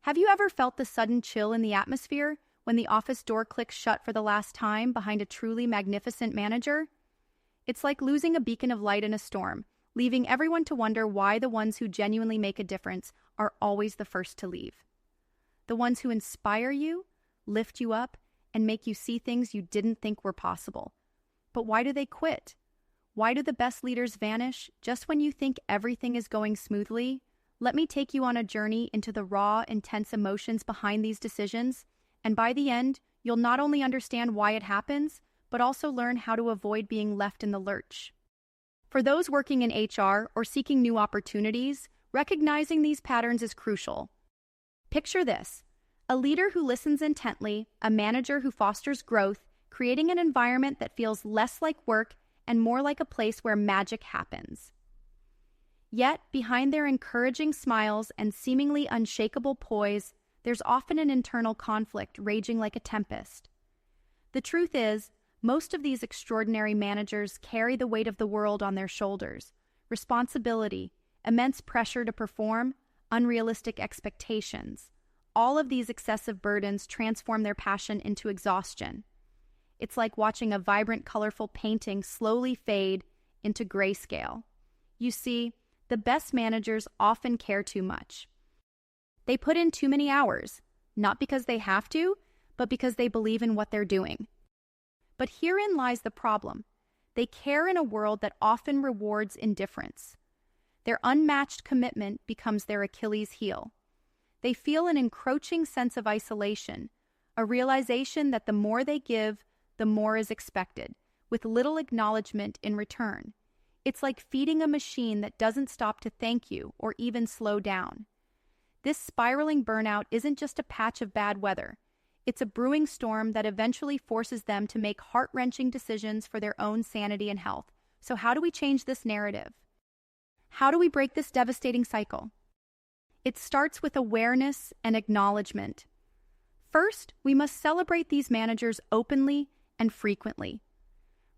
Have you ever felt the sudden chill in the atmosphere when the office door clicks shut for the last time behind a truly magnificent manager? It's like losing a beacon of light in a storm, leaving everyone to wonder why the ones who genuinely make a difference are always the first to leave. The ones who inspire you, lift you up, and make you see things you didn't think were possible. But why do they quit? Why do the best leaders vanish just when you think everything is going smoothly? Let me take you on a journey into the raw, intense emotions behind these decisions, and by the end, you'll not only understand why it happens, but also learn how to avoid being left in the lurch. For those working in HR or seeking new opportunities, recognizing these patterns is crucial. Picture this: a leader who listens intently, a manager who fosters growth, creating an environment that feels less like work and more like a place where magic happens. Yet, behind their encouraging smiles and seemingly unshakable poise, there's often an internal conflict raging like a tempest. The truth is, most of these extraordinary managers carry the weight of the world on their shoulders: responsibility, immense pressure to perform, unrealistic expectations. All of these excessive burdens transform their passion into exhaustion. It's like watching a vibrant, colorful painting slowly fade into grayscale. You see, the best managers often care too much. They put in too many hours, not because they have to, but because they believe in what they're doing. But herein lies the problem. They care in a world that often rewards indifference. Their unmatched commitment becomes their Achilles heel. They feel an encroaching sense of isolation, a realization that the more they give, the more is expected, with little acknowledgement in return. It's like feeding a machine that doesn't stop to thank you or even slow down. This spiraling burnout isn't just a patch of bad weather. It's a brewing storm that eventually forces them to make heart-wrenching decisions for their own sanity and health. So how do we change this narrative? How do we break this devastating cycle? It starts with awareness and acknowledgement. First, we must celebrate these managers openly and frequently.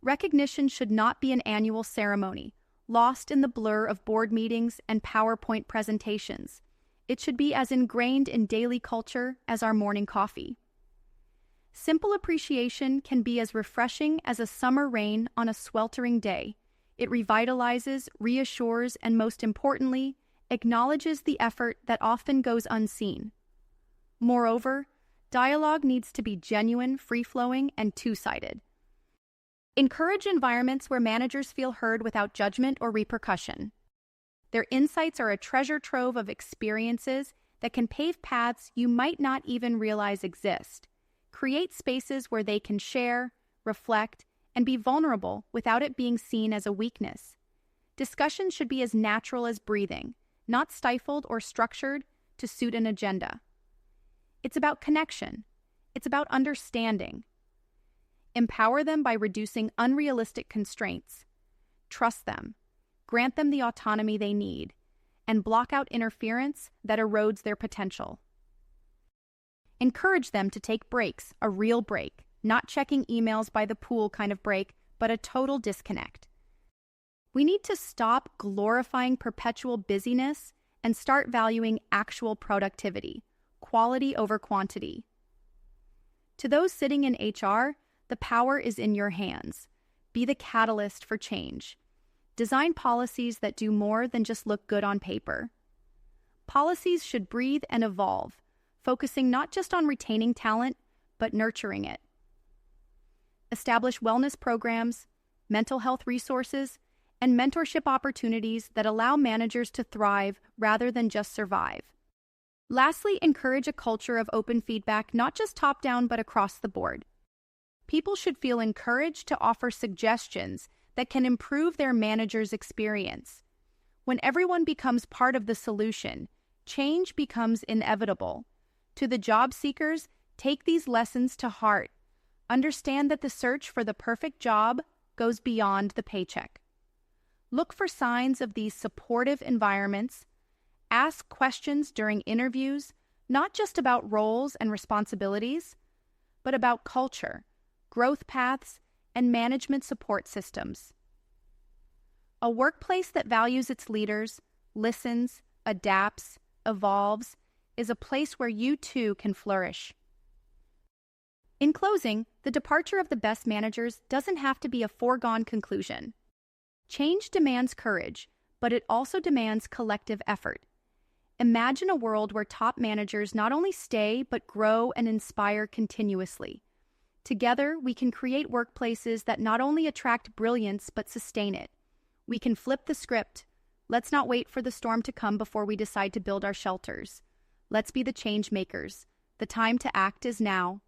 Recognition should not be an annual ceremony, lost in the blur of board meetings and PowerPoint presentations. It should be as ingrained in daily culture as our morning coffee. Simple appreciation can be as refreshing as a summer rain on a sweltering day. It revitalizes, reassures, and most importantly, acknowledges the effort that often goes unseen. Moreover, dialogue needs to be genuine, free-flowing, and two-sided. Encourage environments where managers feel heard without judgment or repercussion. Their insights are a treasure trove of experiences that can pave paths you might not even realize exist. Create spaces where they can share, reflect, and be vulnerable without it being seen as a weakness. Discussion should be as natural as breathing, not stifled or structured to suit an agenda. It's about connection. It's about understanding. Empower them by reducing unrealistic constraints. Trust them. Grant them the autonomy they need, and block out interference that erodes their potential. Encourage them to take breaks, a real break, not checking emails by the pool kind of break, but a total disconnect. We need to stop glorifying perpetual busyness and start valuing actual productivity, quality over quantity. To those sitting in HR, the power is in your hands. Be the catalyst for change. Design policies that do more than just look good on paper. Policies should breathe and evolve, focusing not just on retaining talent, but nurturing it. Establish wellness programs, mental health resources, and mentorship opportunities that allow managers to thrive rather than just survive. Lastly, encourage a culture of open feedback, not just top-down, but across the board. People should feel encouraged to offer suggestions that can improve their manager's experience. When everyone becomes part of the solution, change becomes inevitable. To the job seekers, take these lessons to heart. Understand that the search for the perfect job goes beyond the paycheck. Look for signs of these supportive environments. Ask questions during interviews, not just about roles and responsibilities, but about culture, growth paths, and management support systems. A workplace that values its leaders, listens, adapts, evolves, is a place where you too can flourish. In closing, the departure of the best managers doesn't have to be a foregone conclusion. Change demands courage, but it also demands collective effort. Imagine a world where top managers not only stay, but grow and inspire continuously. Together, we can create workplaces that not only attract brilliance, but sustain it. We can flip the script. Let's not wait for the storm to come before we decide to build our shelters. Let's be the change makers. The time to act is now.